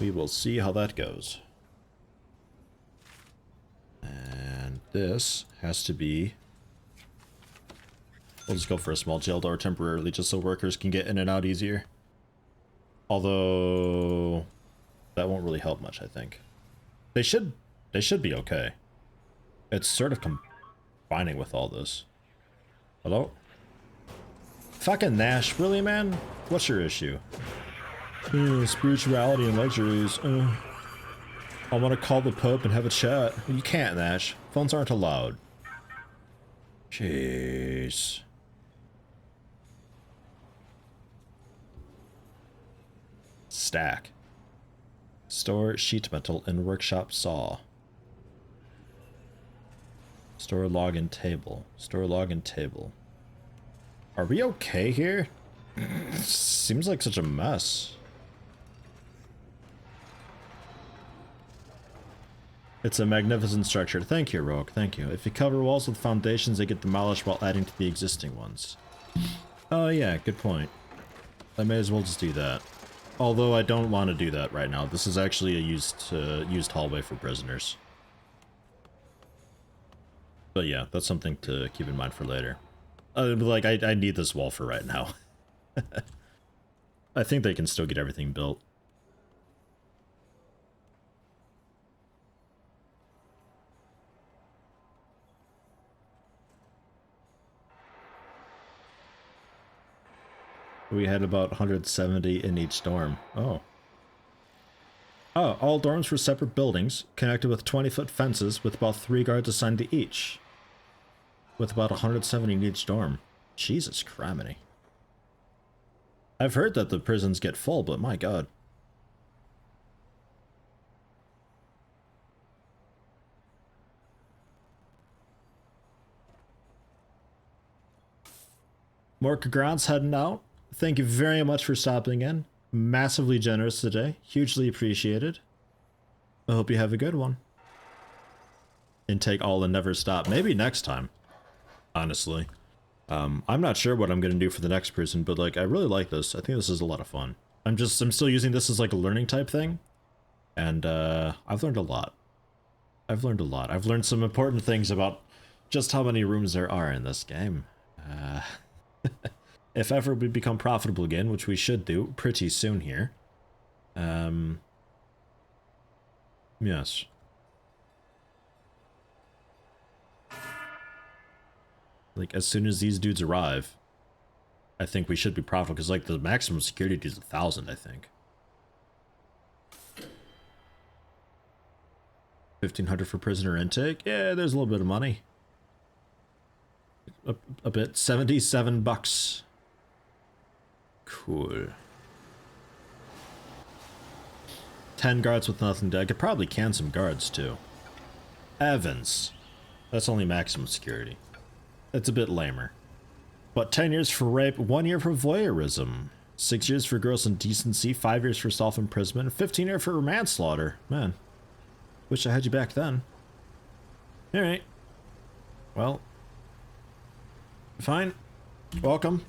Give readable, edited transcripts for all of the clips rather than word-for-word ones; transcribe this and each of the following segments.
We will see how that goes. And this has to be... We'll just go for a small jail door temporarily just so workers can get in and out easier. Although... that won't really help much, I think. They should be okay. It's sort of combining with all this. Hello? Fucking Nash, really, man? What's your issue? Spirituality and luxuries. I want to call the Pope and have a chat. You can't, Nash. Phones aren't allowed. Jeez. Stack. Store sheet metal and workshop saw. Store login table. Store login table. Are we okay here? Seems like such a mess. It's a magnificent structure. Thank you, Rogue. Thank you. If you cover walls with foundations, they get demolished while adding to the existing ones. Oh yeah, good point. I may as well just do that. Although I don't want to do that right now. This is actually a used hallway for prisoners. But yeah, that's something to keep in mind for later. Like, I need this wall for right now. I think they can still get everything built. We had about 170 in each dorm. Oh. Oh, all dorms were separate buildings, connected with 20-foot fences with about 3 guards assigned to each. With about 170 in each dorm. Jesus criminy. I've heard that the prisons get full, but my god. More grants heading out. Thank you very much for stopping in. Massively generous today. Hugely appreciated. I hope you have a good one. And take all and never stop. Maybe next time. Honestly. I'm not sure what I'm going to do for the next prison, but like, I really like this. I think this is a lot of fun. I'm still using this as like a learning type thing. And I've learned a lot. I've learned some important things about just how many rooms there are in this game. If ever we become profitable again, which we should do pretty soon here. Yes. Like, as soon as these dudes arrive, I think we should be profitable, because like the maximum security is 1,000, I think. 1,500 for prisoner intake? Yeah, there's a little bit of money. A bit. 77 bucks. Cool. 10 guards with nothing to... I could probably can some guards, too. Evans. That's only maximum security. It's a bit lamer. But 10 years for rape, 1 year for voyeurism, 6 years for gross indecency, 5 years for self-imprisonment, 15 years for manslaughter. Man, wish I had you back then. Alright. Well. Fine. Welcome.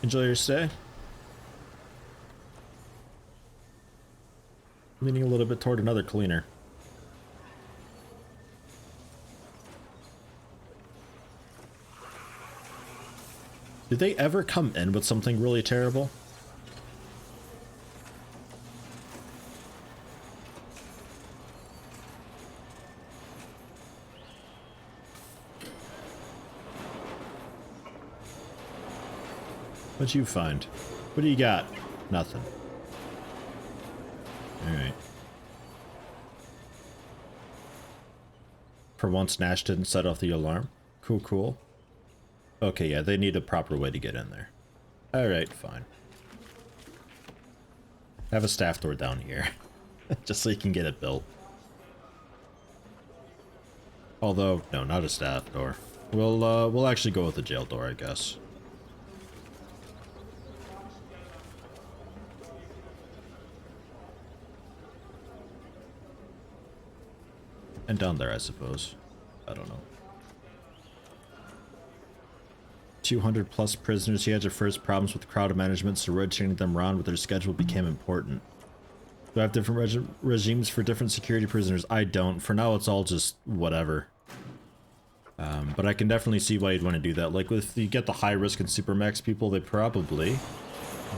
Enjoy your stay. Leaning a little bit toward another cleaner. Did they ever come in with something really terrible? What'd you find? What do you got? Nothing. Alright. For once, Nash didn't set off the alarm. Cool, cool. Okay, yeah, they need a proper way to get in there. Alright, fine. Have a staff door down here. Just so you can get it built. Although, no, not a staff door. We'll actually go with the jail door, I guess. And down there, I suppose. I don't know. 200 plus prisoners. He had their first problems with crowd management, so rotating them around with their schedule became important. Do I have different regimes for different security prisoners? I don't. For now, it's all just whatever. But I can definitely see why you'd want to do that. Like, if you get the high risk and supermax people, they probably...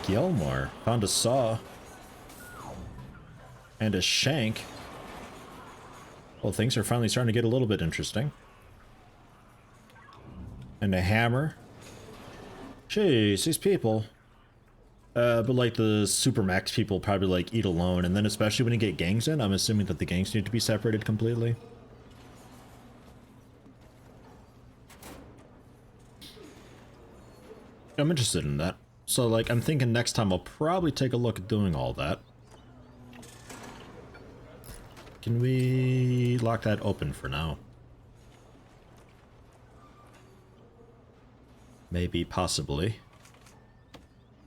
Gilmore. Found a saw. And a shank. Well, things are finally starting to get a little bit interesting. And a hammer. Jeez, these people. But like the supermax people probably like eat alone, and then especially when you get gangs in, I'm assuming that the gangs need to be separated completely. I'm interested in that. So like, I'm thinking next time I'll probably take a look at doing all that. Can we lock that open for now? Maybe, possibly.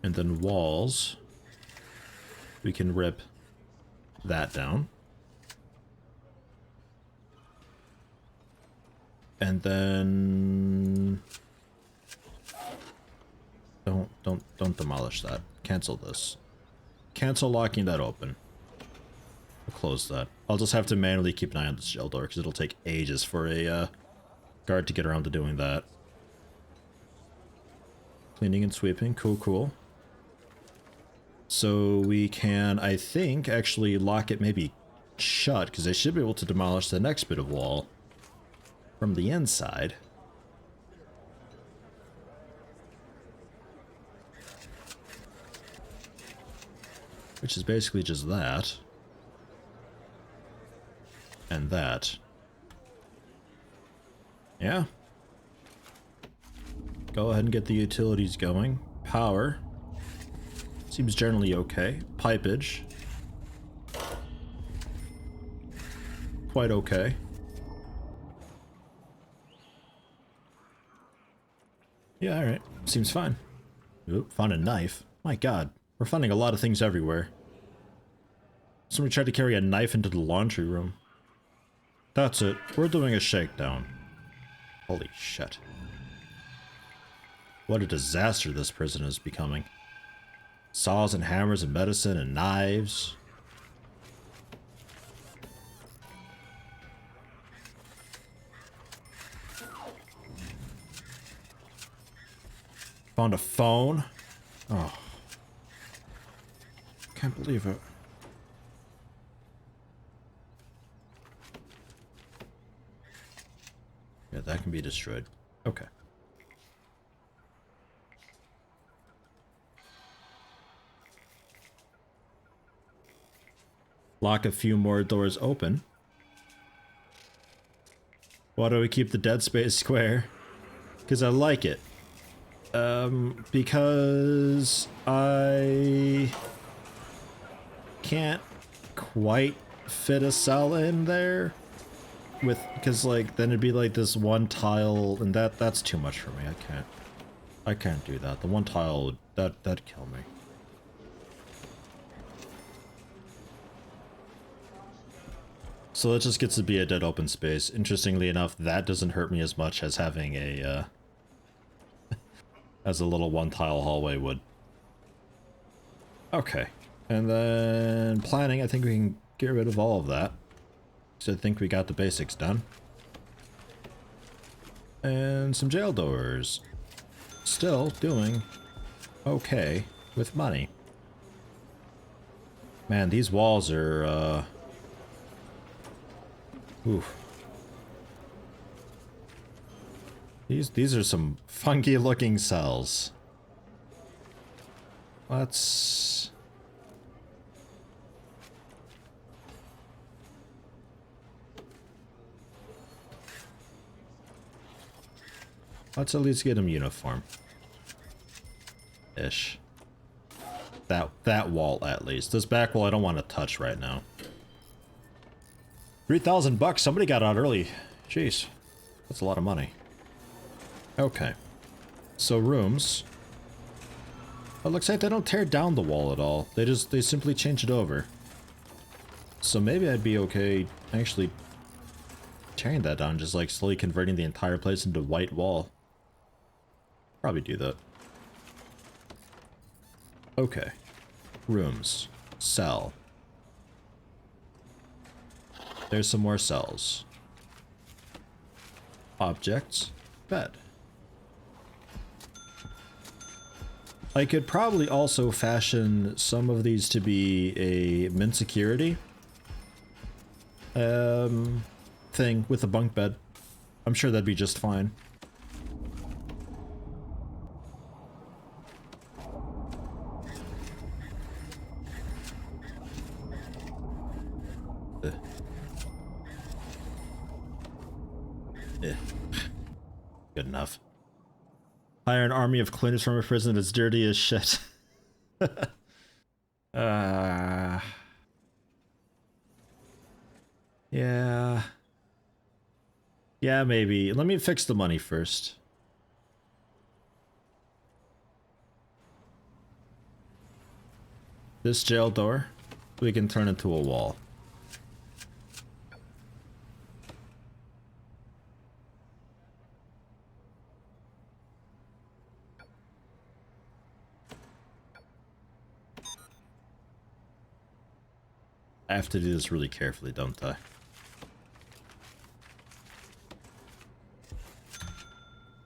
And then walls. We can rip that down. And then... Don't demolish that. Cancel this. Cancel locking that open. We'll close that. I'll just have to manually keep an eye on this jail door because it'll take ages for a guard to get around to doing that. Cleaning and sweeping. Cool, cool. So we can, I think, actually lock it maybe shut because they should be able to demolish the next bit of wall from the inside. Which is basically just that. And that. Yeah. Go ahead and get the utilities going. Power. Seems generally okay. Pipage. Quite okay. Yeah, alright. Seems fine. Oop, found a knife. My god. We're finding a lot of things everywhere. Somebody tried to carry a knife into the laundry room. That's it. We're doing a shakedown. Holy shit. What a disaster this prison is becoming. Saws and hammers and medicine and knives. Found a phone. Oh. Can't believe it. Yeah, that can be destroyed. Okay. Lock a few more doors open. Why do we keep the dead space square? Because I like it. Because I can't quite fit a cell in there with, because like then it'd be like this one tile, and that's too much for me. I can't do that. The one tile would that'd kill me. So that just gets to be a dead open space. Interestingly enough, that doesn't hurt me as much as having a as a little one tile hallway would. Okay. And then planning, I think we can get rid of all of that. So I think we got the basics done. And some jail doors. Still doing okay with money. Man, these walls are, oof. These are some funky looking cells. Let's at least get him uniform. Ish. That wall at least. This back wall I don't want to touch right now. 3,000 bucks. Somebody got out early. Jeez. That's a lot of money. Okay. So rooms. It looks like they don't tear down the wall at all. They simply change it over. So maybe I'd be okay actually tearing that down, just like slowly converting the entire place into white wall. Probably do that. Okay. Rooms. Cell. There's some more cells. Objects. Bed. I could probably also fashion some of these to be a min security thing with a bunk bed. I'm sure that'd be just fine. Good enough. Hire an army of cleaners from a prison that's dirty as shit. Yeah. Yeah, maybe. Let me fix the money first. This jail door, we can turn into a wall. I have to do this really carefully, don't I?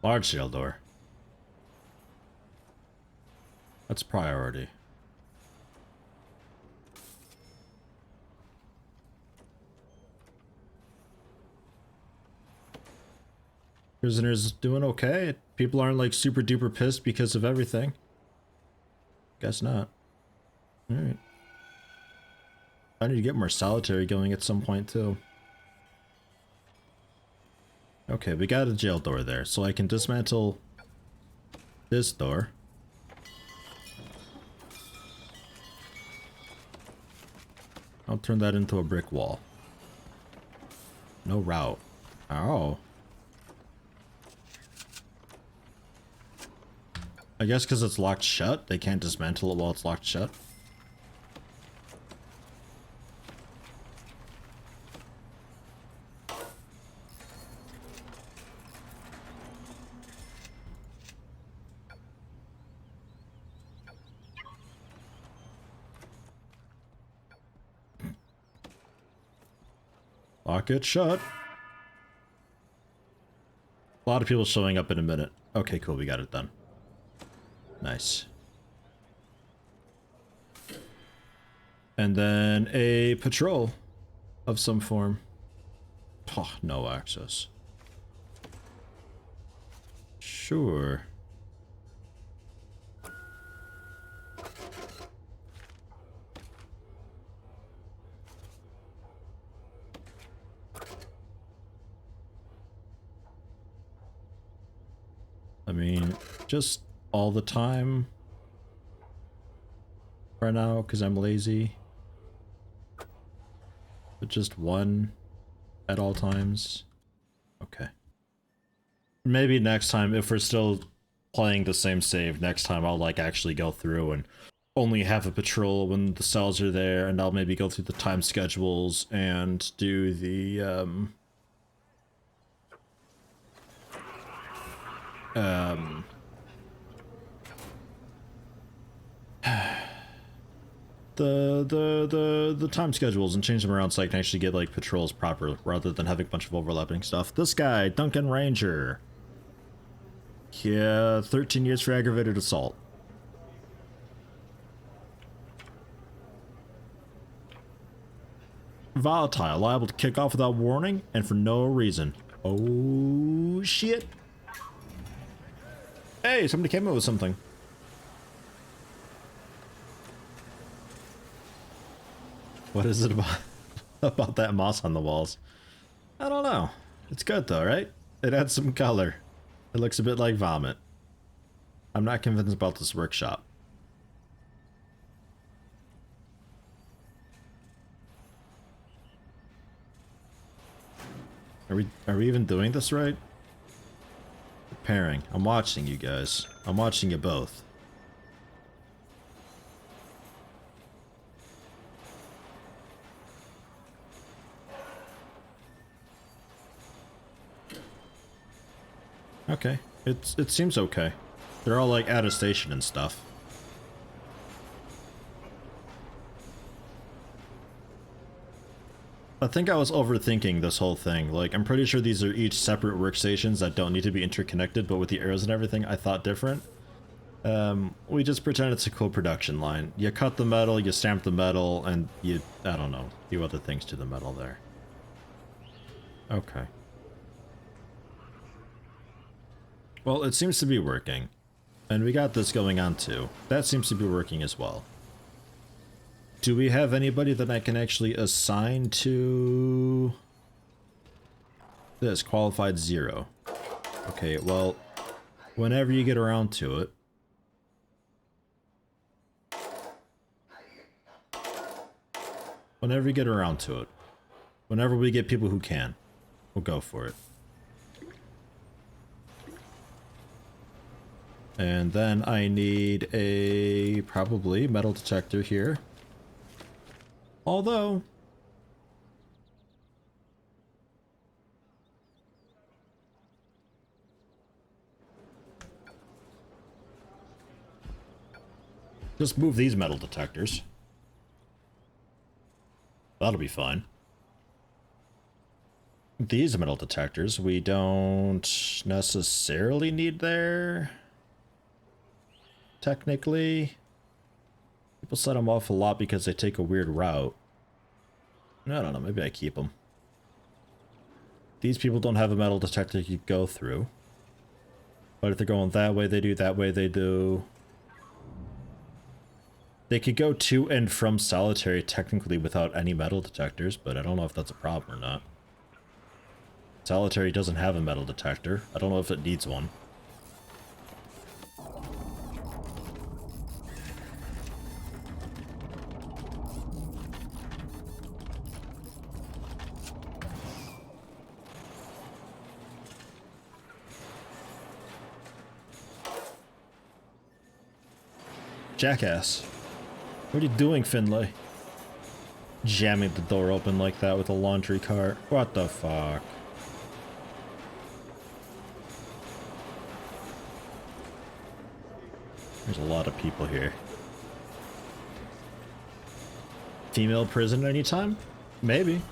Large jail door. That's priority. Prisoners doing okay. People aren't like super duper pissed because of everything. Guess not. Alright. I need to get more solitary going at some point too. Okay, we got a jail door there, so I can dismantle this door. I'll turn that into a brick wall. No route. Oh. I guess because it's locked shut, they can't dismantle it while it's locked shut. Lock it shut. A lot of people showing up in a minute. Okay, cool, we got it done. Nice. And then a patrol of some form. Oh, no access. Sure. I mean, just all the time right now because I'm lazy. But just one at all times. Okay. Maybe next time, if we're still playing the same save, next time I'll like actually go through and only have a patrol when the cells are there, and I'll maybe go through the time schedules and do the the time schedules and change them around so I can actually get like patrols proper rather than having a bunch of overlapping stuff. This guy, Duncan Ranger. Yeah, 13 years for aggravated assault. Volatile, liable to kick off without warning and for no reason. Oh shit. Hey, somebody came up with something. What is it about that moss on the walls? I don't know. It's good though, right? It adds some color. It looks a bit like vomit. I'm not convinced about this workshop. Are we even doing this right? Preparing. I'm watching you guys. I'm watching you both. Okay. It seems okay. They're all like at a station and stuff. I think I was overthinking this whole thing. Like, I'm pretty sure these are each separate workstations that don't need to be interconnected, but with the arrows and everything, I thought different. We just pretend it's a cool production line. You cut the metal, you stamp the metal, and you, I don't know, do other things to the metal there. Okay. Well, it seems to be working. And we got this going on too. That seems to be working as well. Do we have anybody that I can actually assign to this? Qualified 0. Okay, well, whenever you get around to it. Whenever you get around to it. Whenever we get people who can, we'll go for it. And then I need a, probably, metal detector here. Although, just move these metal detectors. That'll be fine. These metal detectors we don't necessarily need there. Technically. People set them off a lot because they take a weird route. I don't know, maybe I keep them. These people don't have a metal detector you go through. But if they're going that way, they do, that way they do. They could go to and from solitary technically without any metal detectors, but I don't know if that's a problem or not. Solitary doesn't have a metal detector. I don't know if it needs one. Jackass. What are you doing, Finlay? Jamming the door open like that with a laundry cart. What the fuck? There's a lot of people here. Female prison anytime? Maybe.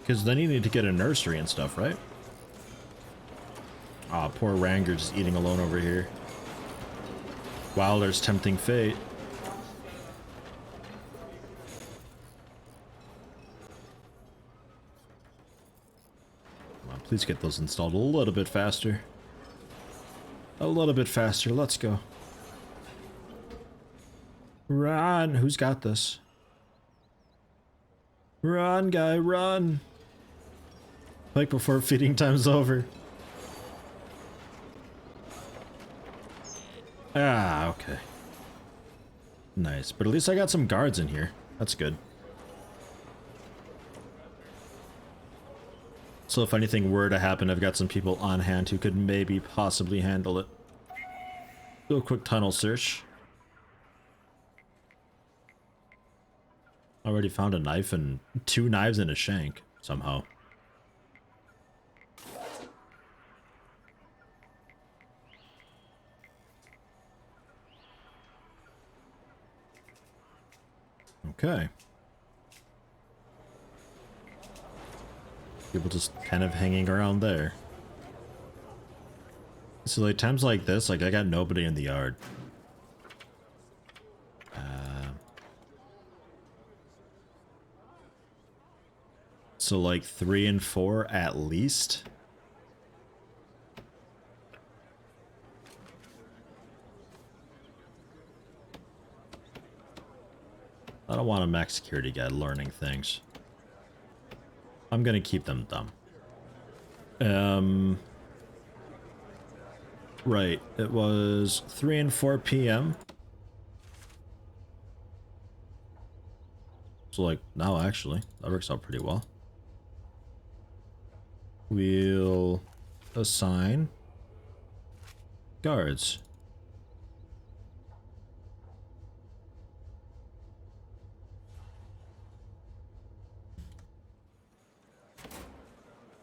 Because then you need to get a nursery and stuff, right? Aw, poor Ranger just eating alone over here. Wilder's tempting fate. Come on, please get those installed a little bit faster. A little bit faster, let's go. Run! Who's got this? Run, guy, run! Like before feeding time's over. Ah, okay. Nice, but at least I got some guards in here. That's good. So if anything were to happen, I've got some people on hand who could maybe possibly handle it. Do a quick tunnel search. Already found a knife and 2 knives and a shank, somehow. Okay. People just kind of hanging around there. So like times like this, like I got nobody in the yard. So like 3 and 4 at least. I don't want a max security guy learning things. I'm gonna keep them dumb. Right, it was 3 and 4 p.m. So like, now actually, that works out pretty well. We'll assign guards.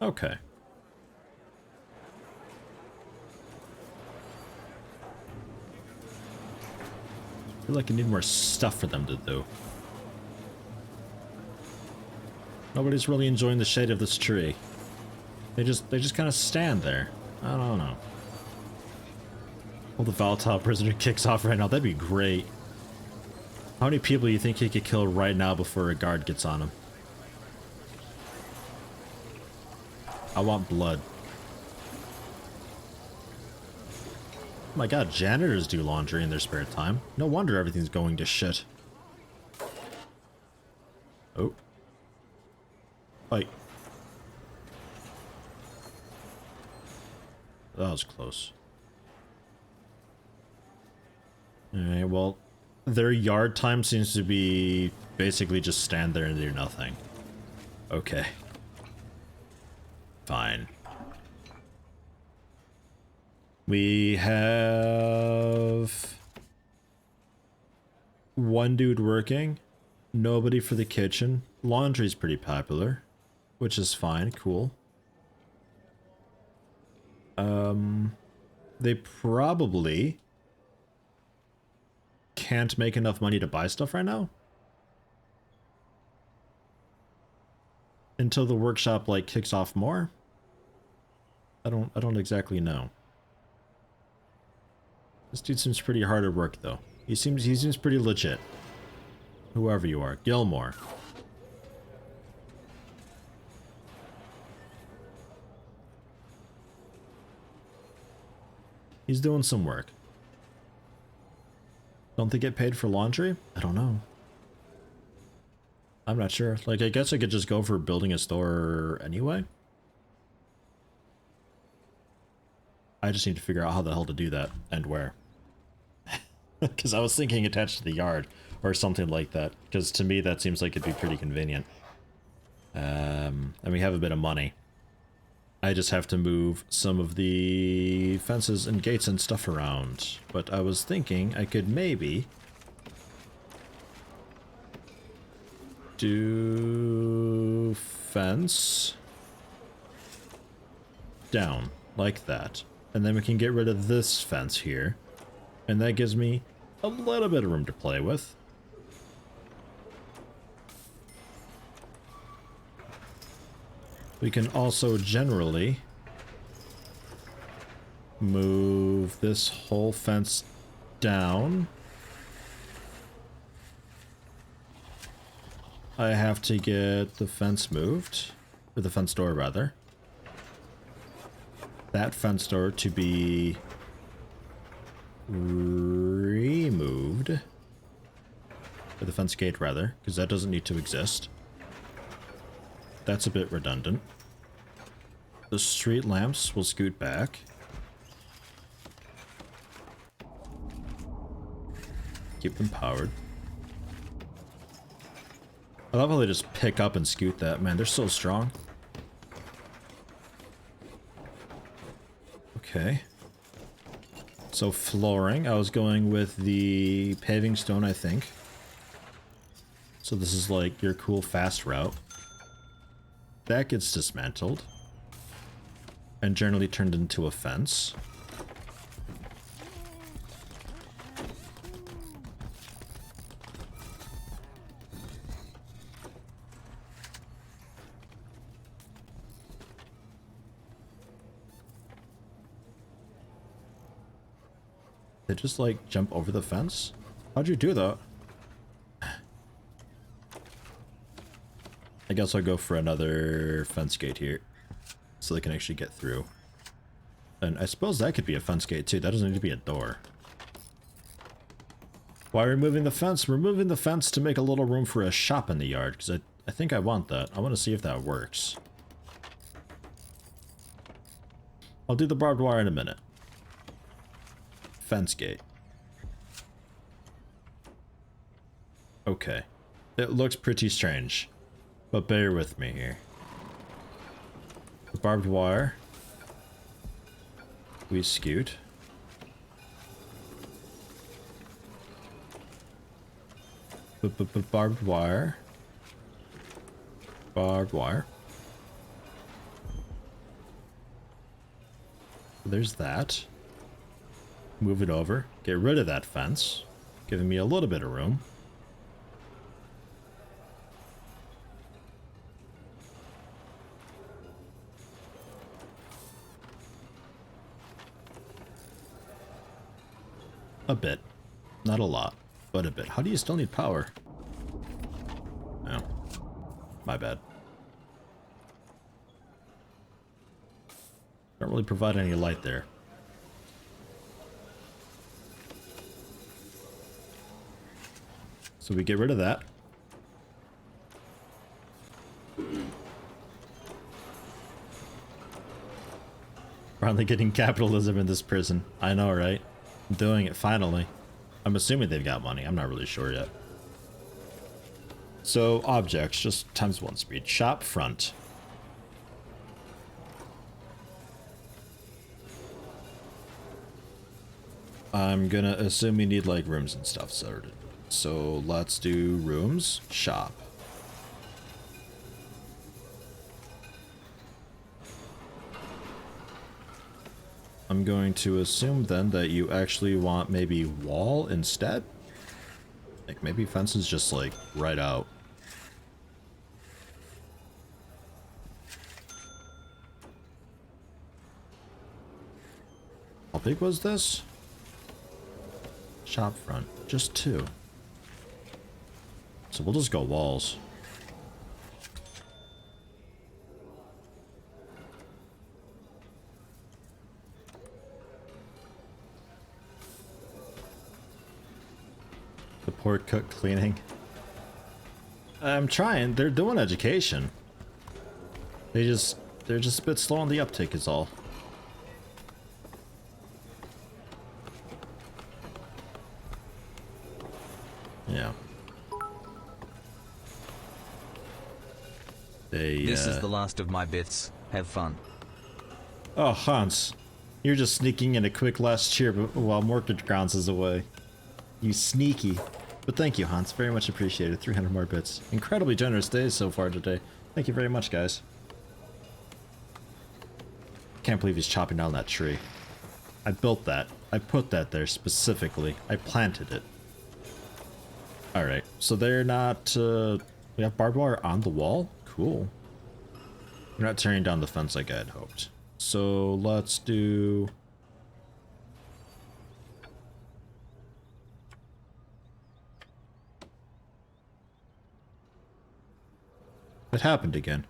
Okay. I feel like I need more stuff for them to do. Nobody's really enjoying the shade of this tree. They just kind of stand there. I don't know. Well, the volatile prisoner kicks off right now. That'd be great. How many people do you think he could kill right now before a guard gets on him? I want blood. Oh my god, janitors do laundry in their spare time. No wonder everything's going to shit. Oh. Fight. That was close. Alright, well, their yard time seems to be basically just stand there and do nothing. Okay. Fine. We have one dude working, nobody for the kitchen. Laundry's pretty popular, which is fine, cool. They probably can't make enough money to buy stuff right now. Until the workshop like kicks off more. I don't exactly know. This dude seems pretty hard at work though. He seems pretty legit. Whoever you are, Gilmore. He's doing some work. Don't they get paid for laundry? I don't know. I'm not sure. Like, I guess I could just go for building a store anyway. I just need to figure out how the hell to do that and where. Because I was thinking attached to the yard or something like that. Because to me that seems like it'd be pretty convenient. And we have a bit of money. I just have to move some of the fences and gates and stuff around. But I was thinking I could maybe do fence down like that. And then we can get rid of this fence here. And that gives me a little bit of room to play with. We can also generally move this whole fence down. I have to get the fence moved, or the fence door rather. That fence door to be removed, or the fence gate rather, because that doesn't need to exist. That's a bit redundant. The street lamps will scoot back. Keep them powered. I love how they just pick up and scoot that. Man, they're so strong. Okay. So flooring, I was going with the paving stone, I think. So this is like your cool fast route. That gets dismantled and generally turned into a fence. They just like jump over the fence? How'd you do that? I guess I'll go for another fence gate here, so they can actually get through. And I suppose that could be a fence gate too. That doesn't need to be a door. Why removing the fence? Removing the fence to make a little room for a shop in the yard, because I think I want that. I want to see if that works. I'll do the barbed wire in a minute. Fence gate. Okay. It looks pretty strange. But bear with me here. The barbed wire. We scoot. Barbed wire. Barbed wire. There's that. Move it over. Get rid of that fence. Giving me a little bit of room. A bit. Not a lot, but a bit. How do you still need power? Oh. My bad. Don't really provide any light there. So we get rid of that. Finally getting capitalism in this prison. I know, right? I'm doing it finally. I'm assuming they've got money. I'm not really sure yet. So objects, just times 1 speed. Shop front. I'm gonna assume we need like rooms and stuff sorted. So let's do rooms, shop. I'm going to assume then that you actually want maybe wall instead? Like maybe fence is just like right out. How big was this? Shop front, just 2. So we'll just go walls. The poor cook cleaning. I'm trying. They're doing education. They're just a bit slow on the uptake is all. Yeah. This is the last of my bits. Have fun. Oh, Hans. You're just sneaking in a quick last cheer while Mortgage Grounds is away. You sneaky. But thank you, Hans. Very much appreciated. 300 more bits. Incredibly generous days so far today. Thank you very much, guys. Can't believe he's chopping down that tree. I built that. I put that there specifically. I planted it. Alright, so they're not, we have barbed wire on the wall? Cool. We're not tearing down the fence like I had hoped. So let's do... It happened again.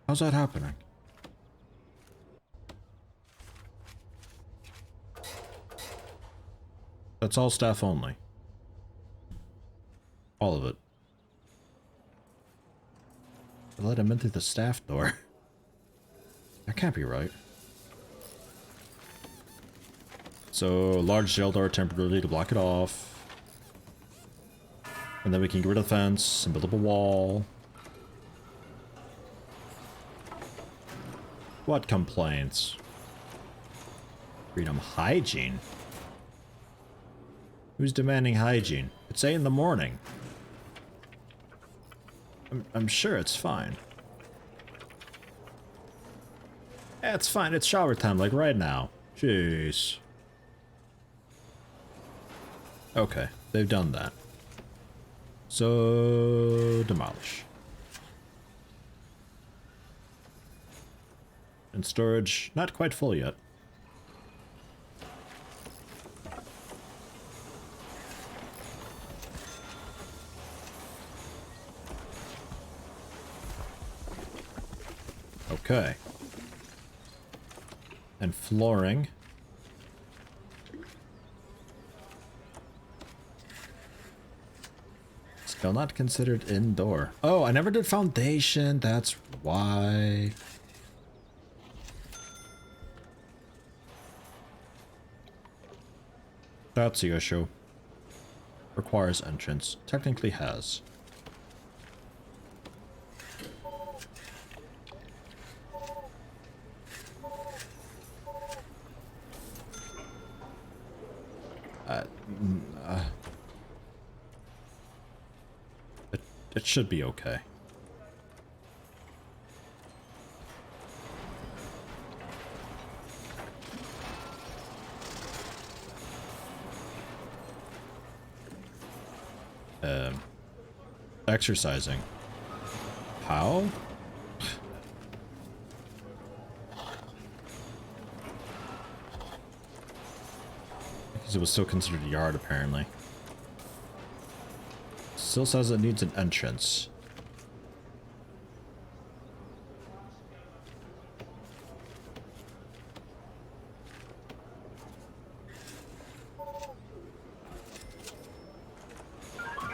How's that happening? That's all staff only. All of it. I let him in through the staff door. That can't be right. So, large jail door temporarily to block it off. And then we can get rid of the fence and build up a wall. What complaints? Freedom hygiene? Who's demanding hygiene? It's 8 in the morning. I'm sure it's fine. Yeah, it's fine. It's shower time, like right now. Jeez. Okay, they've done that. So, demolish. And storage, not quite full yet. Okay. And flooring. Still not considered indoor. Oh, I never did foundation. That's why. That's the issue. Requires entrance. Technically has. It should be okay. Exercising. How? Because it was still considered a yard, apparently. Still says it needs an entrance.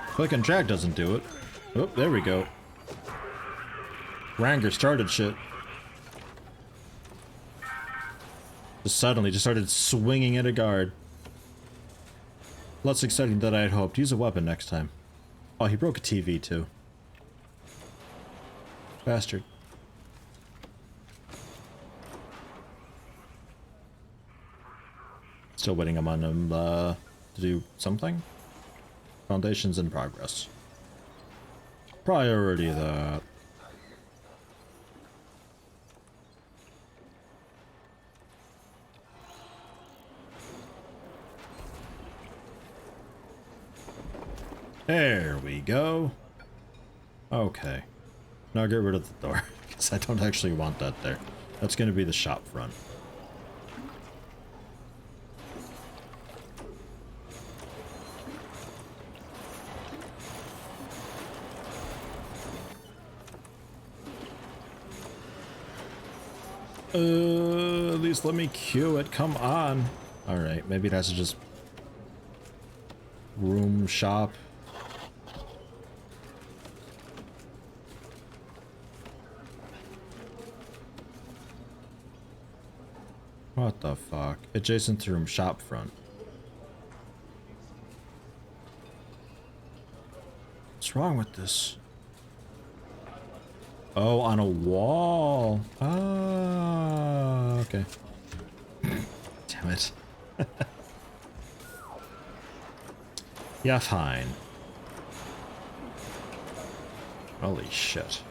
Click and drag doesn't do it. Oh, there we go. Ranger started shit. Just suddenly just started swinging at a guard. Less exciting than I had hoped. Use a weapon next time. Oh, he broke a TV too. Bastard. Still waiting on him to do something. Foundations in progress. Priority that. There we go. Okay. Now get rid of the door, because I don't actually want that there. That's going to be the shop front. At least let me queue it. Come on. Alright, maybe it has to just... room, shop. What the fuck? Adjacent to room, shop front. What's wrong with this? Oh, on a wall. Ah, okay. Damn it. Yeah, fine. Holy shit.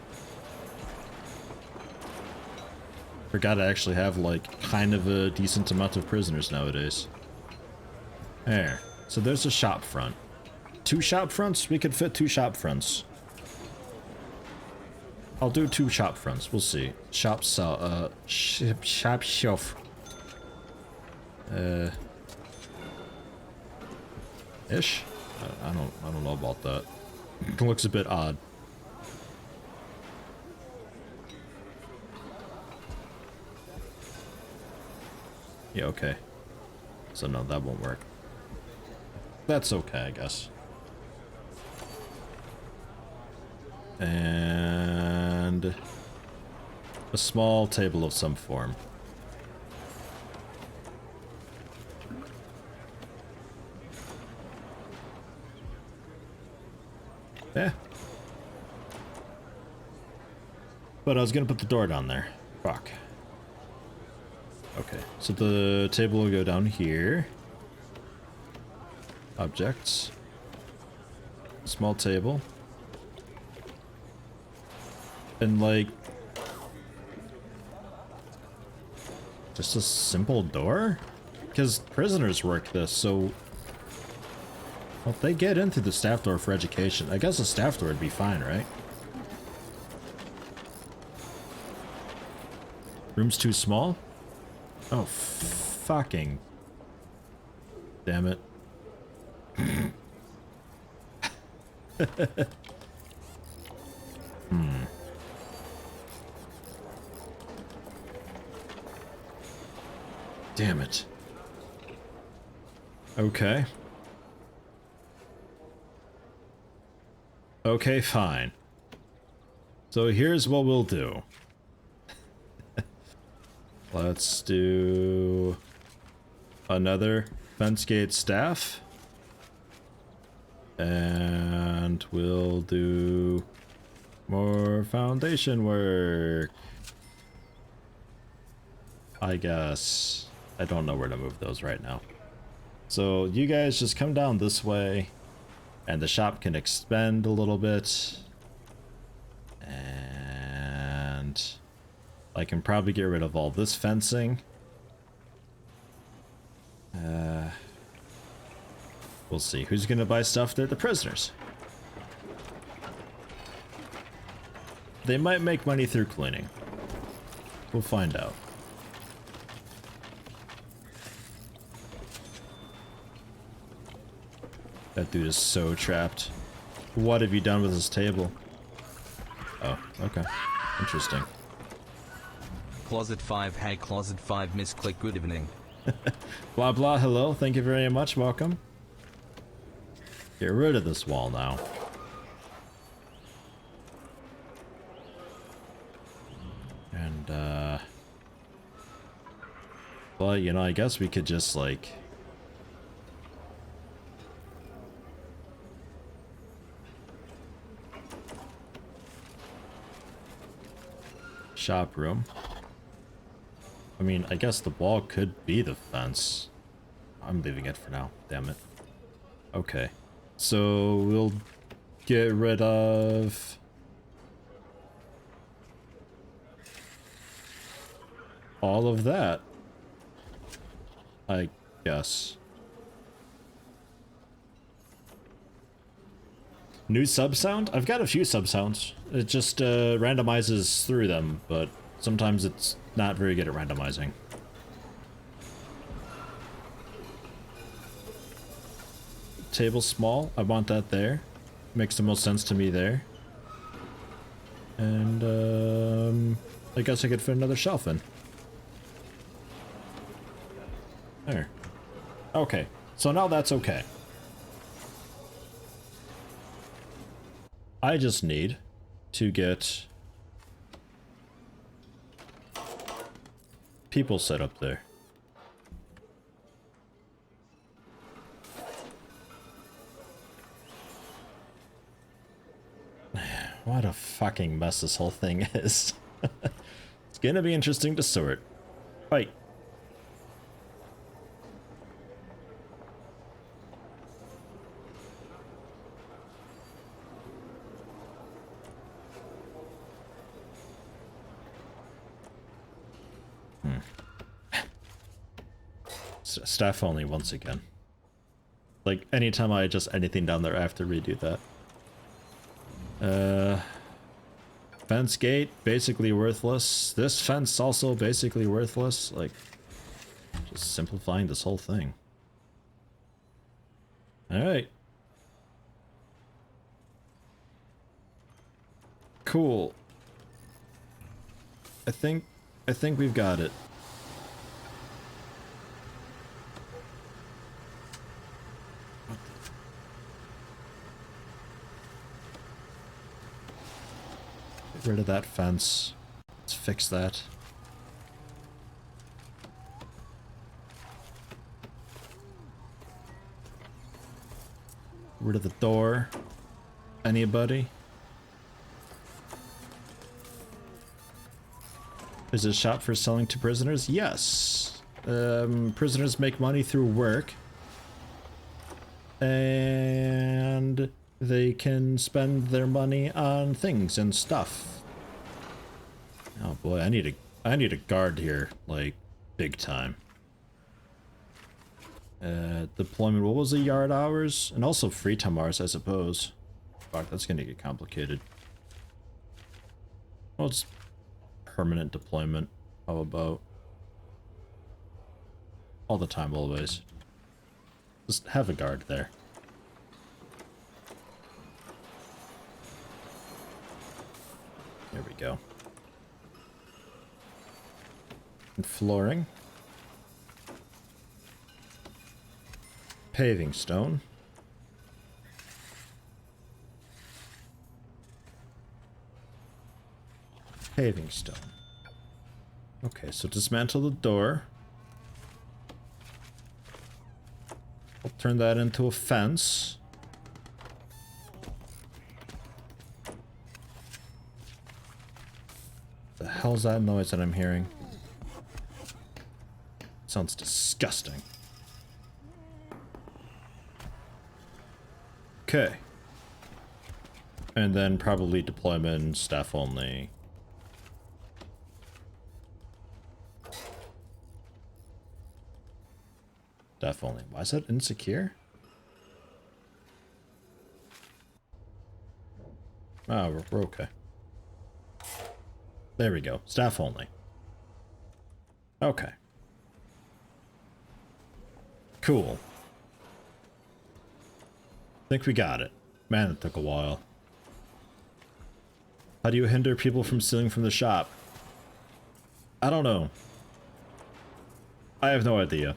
Forgot I actually have, like, kind of a decent amount of prisoners nowadays. There. So there's a shop front. 2 shop fronts? We could fit 2 shop fronts. I'll do 2 shop fronts. We'll see. Shop sell, shop shelf. Ish? I don't know about that. It looks a bit odd. Yeah, okay. So no, that won't work. That's okay, I guess. And a small table of some form. Yeah. But I was gonna put the door down there. Fuck. Okay, so the table will go down here. Objects. Small table. And like... just a simple door? Because prisoners work this, so... well, if they get in through the staff door for education, I guess the staff door would be fine, right? Room's too small? Oh, fucking... damn it. Damn it. Okay. Okay, fine. So here's what we'll do. Let's do another fence gate staff. And we'll do more foundation work. I guess. I don't know where to move those right now. So you guys just come down this way. And the shop can expand a little bit. And I can probably get rid of all this fencing. We'll see. Who's gonna buy stuff? They're the prisoners. They might make money through cleaning. We'll find out. That dude is so trapped. What have you done with his table? Oh, okay. Interesting. Closet 5, hey Closet 5, misclick, good evening. Blah blah, hello, thank you very much, welcome. Get rid of this wall now. And, well, you know, I guess we could just, like... shop room. I mean, I guess the wall could be the fence. I'm leaving it for now, damn it. Okay. So, we'll get rid of... all of that. I guess. New sub sound? I've got a few sub sounds. It just randomizes through them, but sometimes it's not very good at randomizing. Table small, I want that there. Makes the most sense to me there. And I guess I could fit another shelf in. There. Okay, so now that's okay. I just need to get people set up there. What a fucking mess this whole thing is. It's gonna be interesting to sort. Right. Staff only once again. Like, anytime I adjust anything down there, I have to redo that. Fence gate, basically worthless. This fence also basically worthless. Like, just simplifying this whole thing. Alright. Cool. I think we've got it. Get rid of that fence. Let's fix that. Get rid of the door. Anybody? Is it a shop for selling to prisoners? Yes. Prisoners make money through work. And they can spend their money on things and stuff. Oh boy, I need a guard here, like, big time. Deployment, what was the yard hours? And also free time hours, I suppose. Fuck, that's gonna get complicated. Well, it's permanent deployment. How about all the time, always? Just have a guard there. There we go. And flooring. Paving stone. Paving stone. Okay, so dismantle the door. I'll turn that into a fence. The hell's that noise that I'm hearing? Sounds disgusting. Okay. And then probably deployment, staff only. Staff only. Why is that insecure? Oh, we're okay. There we go. Staff only. Okay. Cool. Think we got it. Man, it took a while. How do you hinder people from stealing from the shop? I don't know. I have no idea.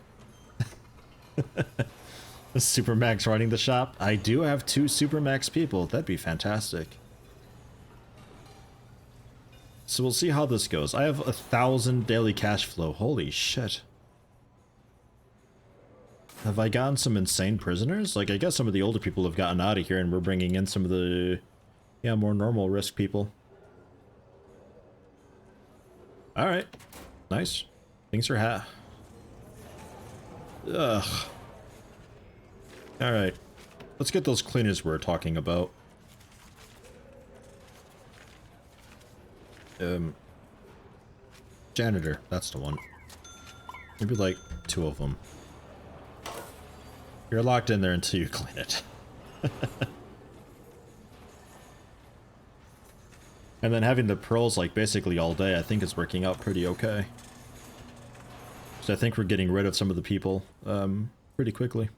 Supermax running the shop? I do have 2 Supermax people. That'd be fantastic. So we'll see how this goes. I have 1,000 daily cash flow. Holy shit. Have I gotten some insane prisoners? Like, I guess some of the older people have gotten out of here and we're bringing in some of the, yeah, more normal risk people. Alright. Nice. Things are ugh. Alright. Let's get those cleaners we were talking about. Janitor. That's the one. Maybe like 2 of them. You're locked in there until you clean it. And then having the pearls like basically all day, I think is working out pretty okay. So I think we're getting rid of some of the people pretty quickly.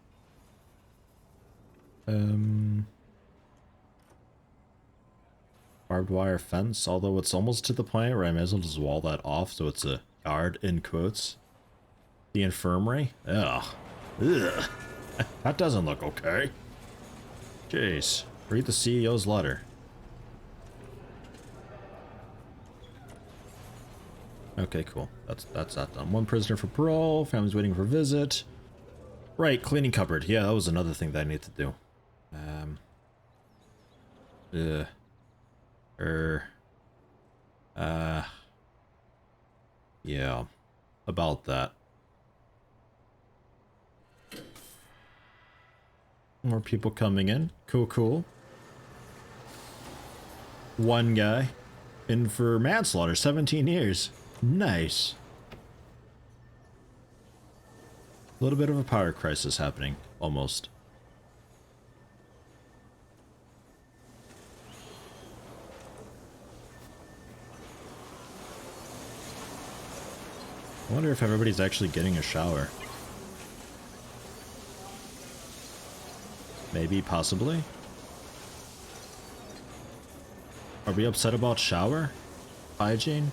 Barbed wire fence, although it's almost to the point where I may as well just wall that off so it's a yard in quotes. The infirmary? Ugh. Ugh. That doesn't look okay. Jeez. Read the CEO's letter. Okay, cool. That's that done. 1 prisoner for parole. Family's waiting for visit. Right, cleaning cupboard. Yeah, that was another thing that I need to do. Yeah. About that. More people coming in. Cool, cool. 1 guy in for manslaughter, 17 years. Nice. A little bit of a power crisis happening, almost. I wonder if everybody's actually getting a shower. Maybe, possibly. Are we upset about shower hygiene?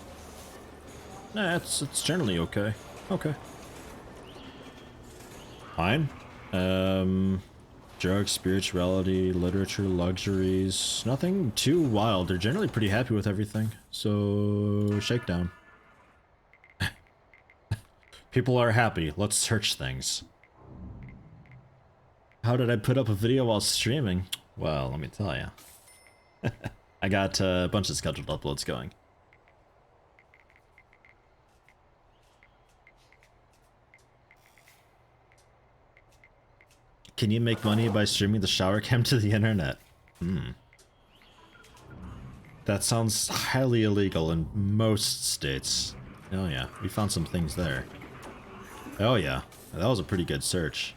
Nah, it's generally okay. Okay. Fine. Drugs, spirituality, literature, luxuries. Nothing too wild. They're generally pretty happy with everything. So, shakedown. People are happy. Let's search things. How did I put up a video while streaming? Well, let me tell you. I got a bunch of scheduled uploads going. Can you make money by streaming the shower cam to the internet? That sounds highly illegal in most states. Oh yeah, we found some things there. Oh yeah, that was a pretty good search.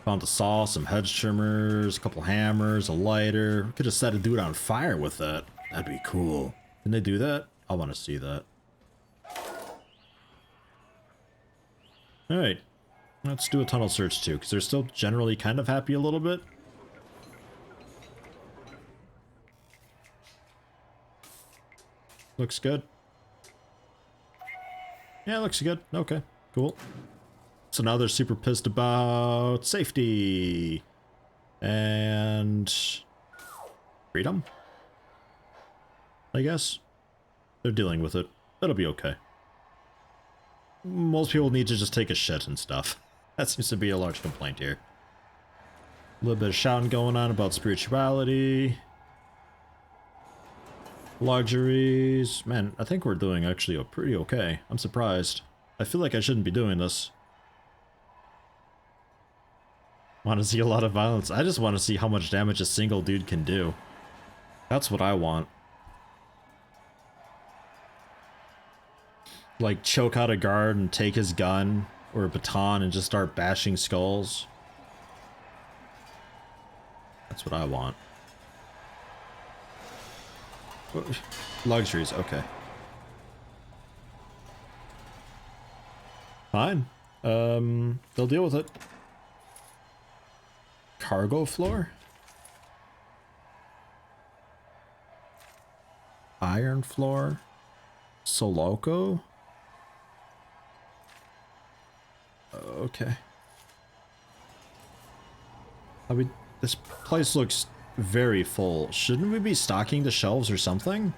Found a saw, some hedge trimmers, a couple hammers, a lighter. Could have set a dude on fire with that. That'd be cool. Can they do that? I want to see that. Alright. Let's do a tunnel search too, because they're still generally kind of happy a little bit. Looks good. Yeah, looks good. Okay, cool. So now they're super pissed about safety and freedom, I guess. They're dealing with it. It'll be okay. Most people need to just take a shit and stuff. That seems to be a large complaint here. A little bit of shouting going on about spirituality. Luxuries. Man, I think we're doing actually pretty okay. I'm surprised. I feel like I shouldn't be doing this. Want to see a lot of violence. I just want to see how much damage a single dude can do. That's what I want. Like, choke out a guard and take his gun or a baton and just start bashing skulls. That's what I want. Luxuries, okay. Fine. They'll deal with it. cargo floor? Iron floor? Soloco? Okay. This place looks very full. Shouldn't we be stocking the shelves or something?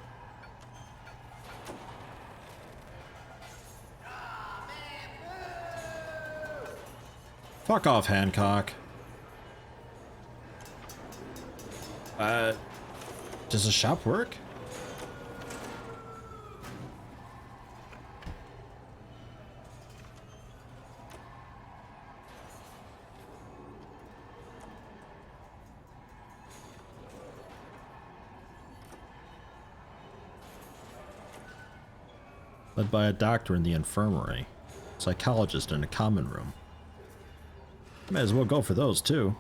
Fuck off, Hancock. Does the shop work? Led by a doctor in the infirmary, psychologist in a common room. May as well go for those too.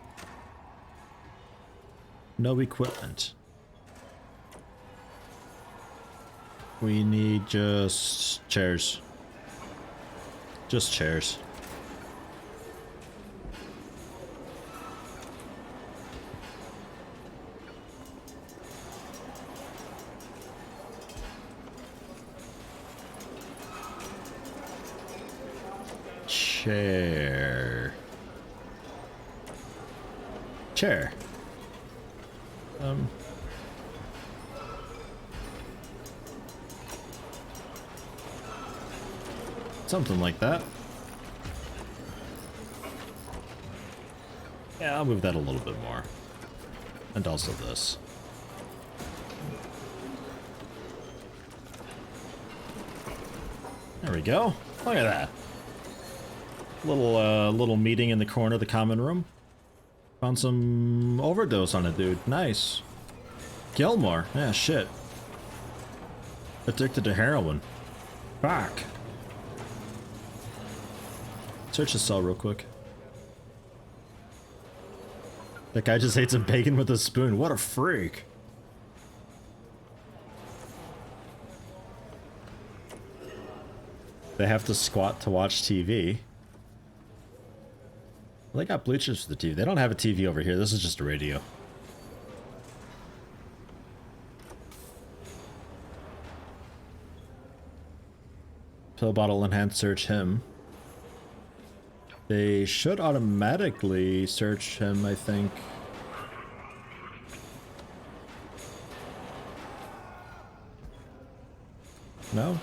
No equipment. We need just chairs. Just chairs. Chair. Chair. Something like that. Yeah, I'll move that a little bit more. And also this. There we go. Look at that. Little meeting in the corner of the common room. Found some overdose on a dude. Nice. Gilmore. Yeah, shit. Addicted to heroin. Fuck. Search the cell real quick. That guy just ate some bacon with a spoon. What a freak. They have to squat to watch TV. Well, they got bleachers for the TV. They don't have a TV over here. This is just a radio. Pill bottle in hand, search him. They should automatically search him, I think. No?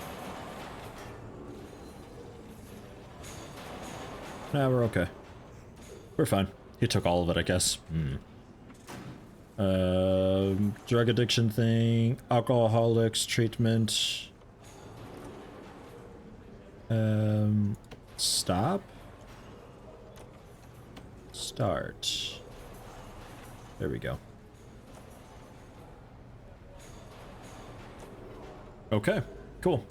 Nah, we're okay. We're fine. He took all of it, I guess. Drug addiction thing, alcoholics treatment. Stop. Start. There we go. Okay, cool.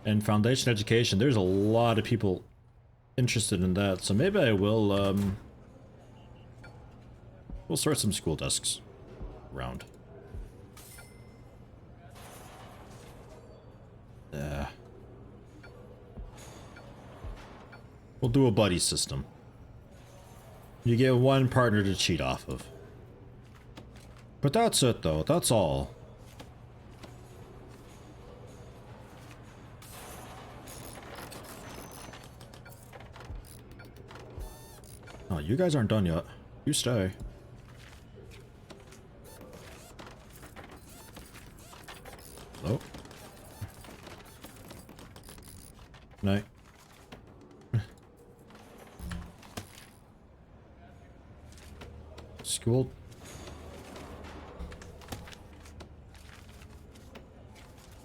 And foundation education, there's a lot of people interested in that, so maybe I will, we'll start some school desks around. Yeah. We'll do a buddy system. You get one partner to cheat off of. But that's it though, that's all. Oh, you guys aren't done yet. You stay. Hello? Night. School.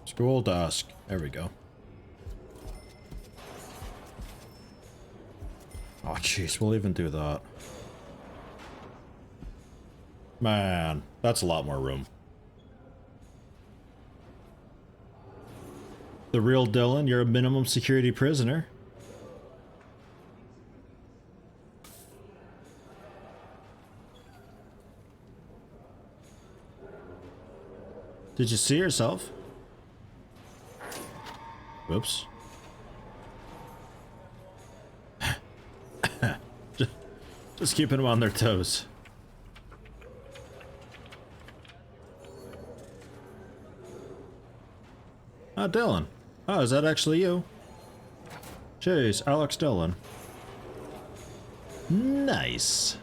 School desk. There we go. Oh, jeez, we'll even do that. Man, that's a lot more room. The real Dylan, you're a minimum security prisoner. Did you see yourself? Whoops. Just keeping them on their toes. Oh, Dylan. Oh, is that actually you? Jeez, Alex Dylan. Nice.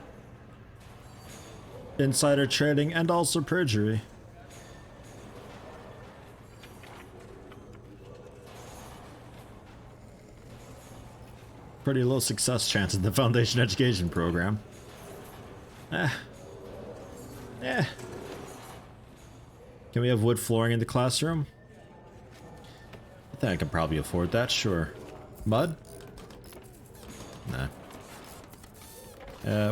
Insider trading and also perjury. Pretty low success chance in the foundation education program. Eh. Can we have wood flooring in the classroom? I think I can probably afford that, sure. Mud? Nah.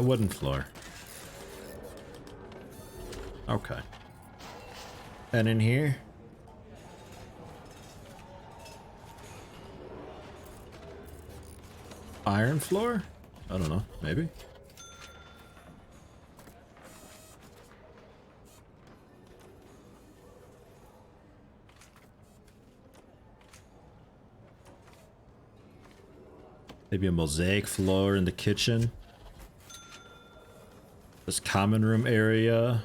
Wooden floor. Okay. And in here? Iron floor? I don't know, maybe. Maybe a mosaic floor in the kitchen. This common room area.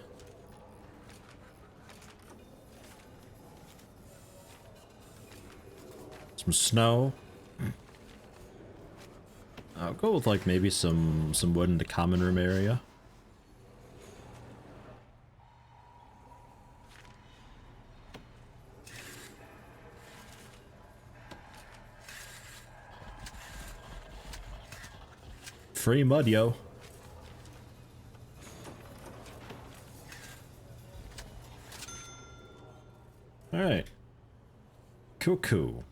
Some snow. I'll go with like maybe some wood in the common room area. Free mud, yo. Alright. Cool.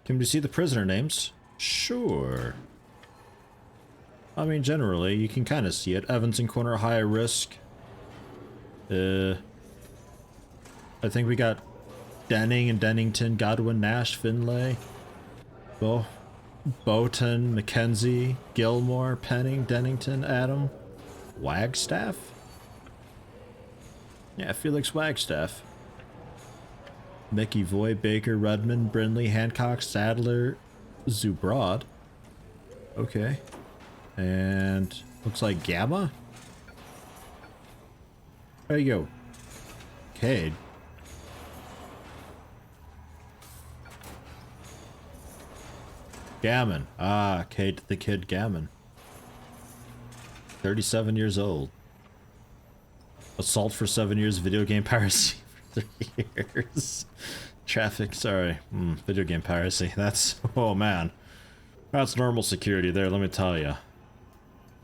Can we see the prisoner names? Sure. I mean, generally, you can kind of see it. Evanston Corner, high risk. I think we got Denning and Dennington, Godwin, Nash, Finlay. Bowton, Mackenzie, Gilmore, Penning, Dennington, Adam. Wagstaff? Yeah, Felix Wagstaff. Mickey, Voy, Baker, Redmond, Brindley, Hancock, Sadler, Zubrod. Okay. And looks like Gamma? There you go. Cade. Gammon. Ah, Cade the Kid Gammon. 37 years old. Assault for 7 years, video game piracy for 3 years. Traffic, sorry. Video game piracy. That's, oh man. That's normal security there, let me tell you.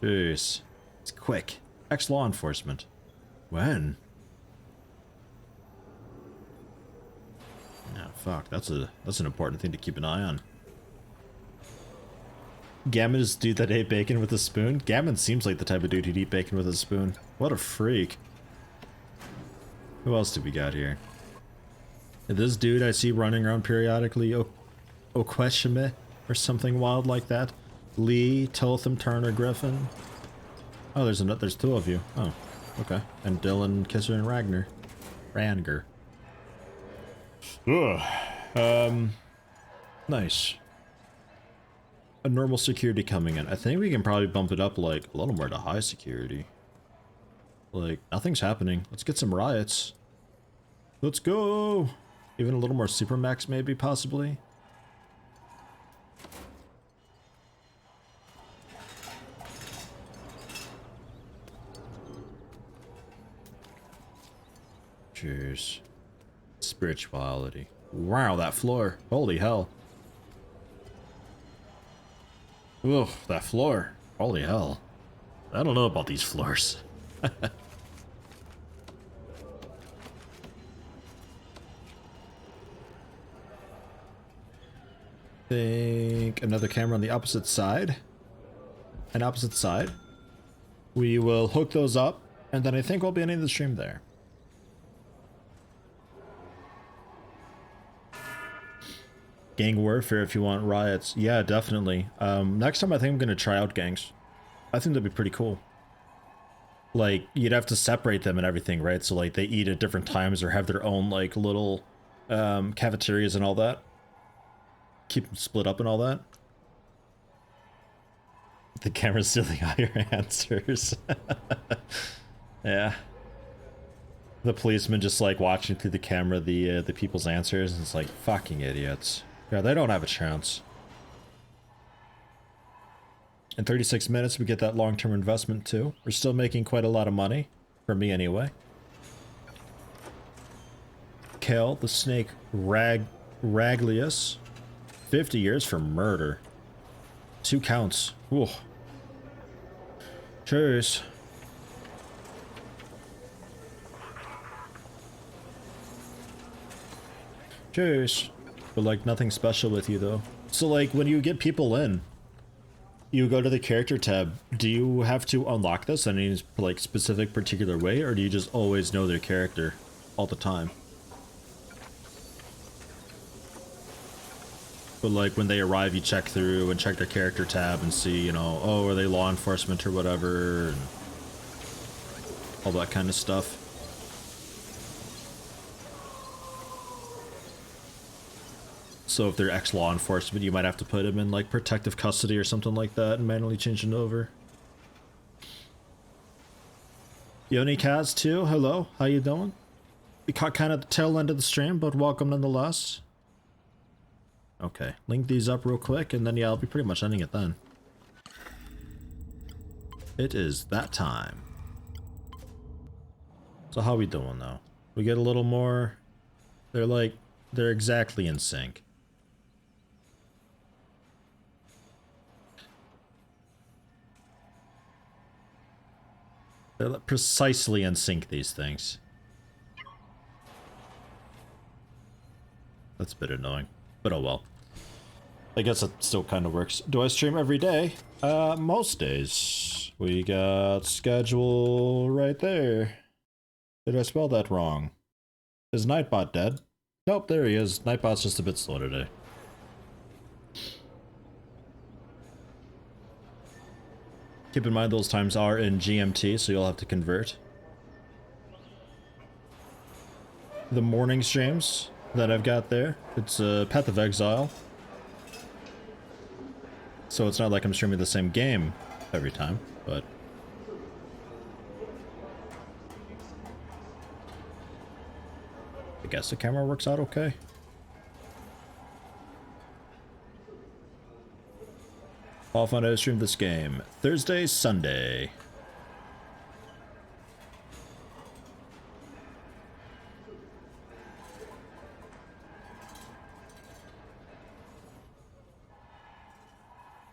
Jeez. It's quick. Ex-law enforcement. When? Yeah, fuck. That's an important thing to keep an eye on. Gammon is the dude that ate bacon with a spoon? Gammon seems like the type of dude who'd eat bacon with a spoon. What a freak. Who else do we got here? This dude I see running around periodically, Okweshime, or something wild like that. Lee, Totham, Turner, Griffin. Oh, there's 2 of you. Oh, okay. And Dylan, Kisser, and Ranger. Ugh. Nice. A normal security coming in. I think we can probably bump it up like a little more to high security. Like, nothing's happening. Let's get some riots. Let's go! Even a little more Supermax maybe, possibly. Cheers. Spirituality. Wow, that floor. Holy hell. Ugh, that floor. Holy hell. I don't know about these floors. Think another camera on the opposite side. And opposite side. We will hook those up, and then I think we'll be ending the stream there. Gang warfare if you want riots. Yeah, definitely. Next time I think I'm going to try out gangs. I think that'd be pretty cool. Like, you'd have to separate them and everything, right? So, like, they eat at different times or have their own, like, little cafeterias and all that. Keep them split up and all that. The camera's stealing all your answers. Yeah. The policeman just like watching through the camera the people's answers, and it's like, fucking idiots. Yeah, they don't have a chance. In 36 minutes, we get that long-term investment too. We're still making quite a lot of money. For me, anyway. Kel, the snake Raglius. 50 years for murder. 2 counts. Ooh. Cheers. Cheers. But like nothing special with you though. So like when you get people in, you go to the character tab. Do you have to unlock this in any like specific particular way, or do you just always know their character all the time? But like when they arrive, you check through and check their character tab and see, you know, oh, are they law enforcement or whatever, and all that kind of stuff. So if they're ex-law enforcement, you might have to put them in like protective custody or something like that and manually change it over. Yoni Kaz too, hello, how you doing? We caught kind of the tail end of the stream, but welcome nonetheless. Okay, link these up real quick, and then yeah, I'll be pretty much ending it then. It is that time. So how we doing though? We get a little more. They're exactly in sync. They're precisely in sync, these things. That's a bit annoying, but oh well. I guess it still kind of works. Do I stream every day? Most days. We got schedule right there. Did I spell that wrong? Is Nightbot dead? Nope, there he is. Nightbot's just a bit slow today. Keep in mind those times are in GMT, so you'll have to convert. The morning streams that I've got there, it's Path of Exile. So it's not like I'm streaming the same game every time, but... I guess the camera works out okay. I'll find out to stream this game Thursday, Sunday.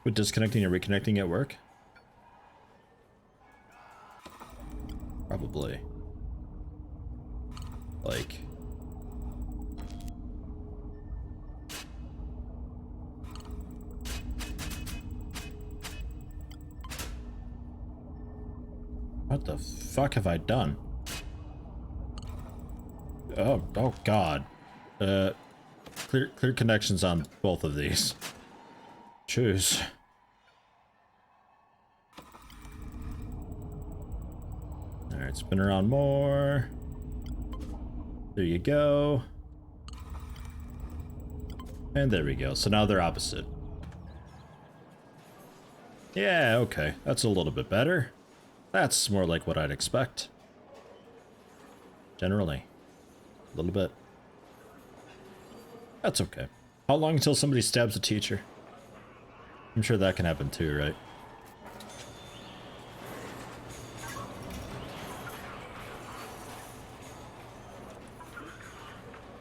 With disconnecting and reconnecting at work? Probably. Like... What the fuck have I done? Oh god. Clear connections on both of these. Choose. Alright, spin around more. There you go. And there we go. So now they're opposite. Yeah, okay. That's a little bit better. That's more like what I'd expect. Generally. A little bit. That's okay. How long until somebody stabs a teacher? I'm sure that can happen too, right?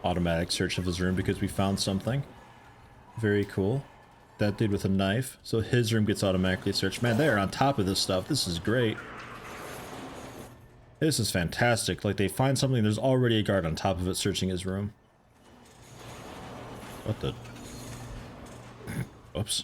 Automatic search of his room because we found something. Very cool. That dude with a knife. So his room gets automatically searched. Man, they're on top of this stuff. This is great. This is fantastic. Like, they find something, there's already a guard on top of it searching his room. What the... Oops.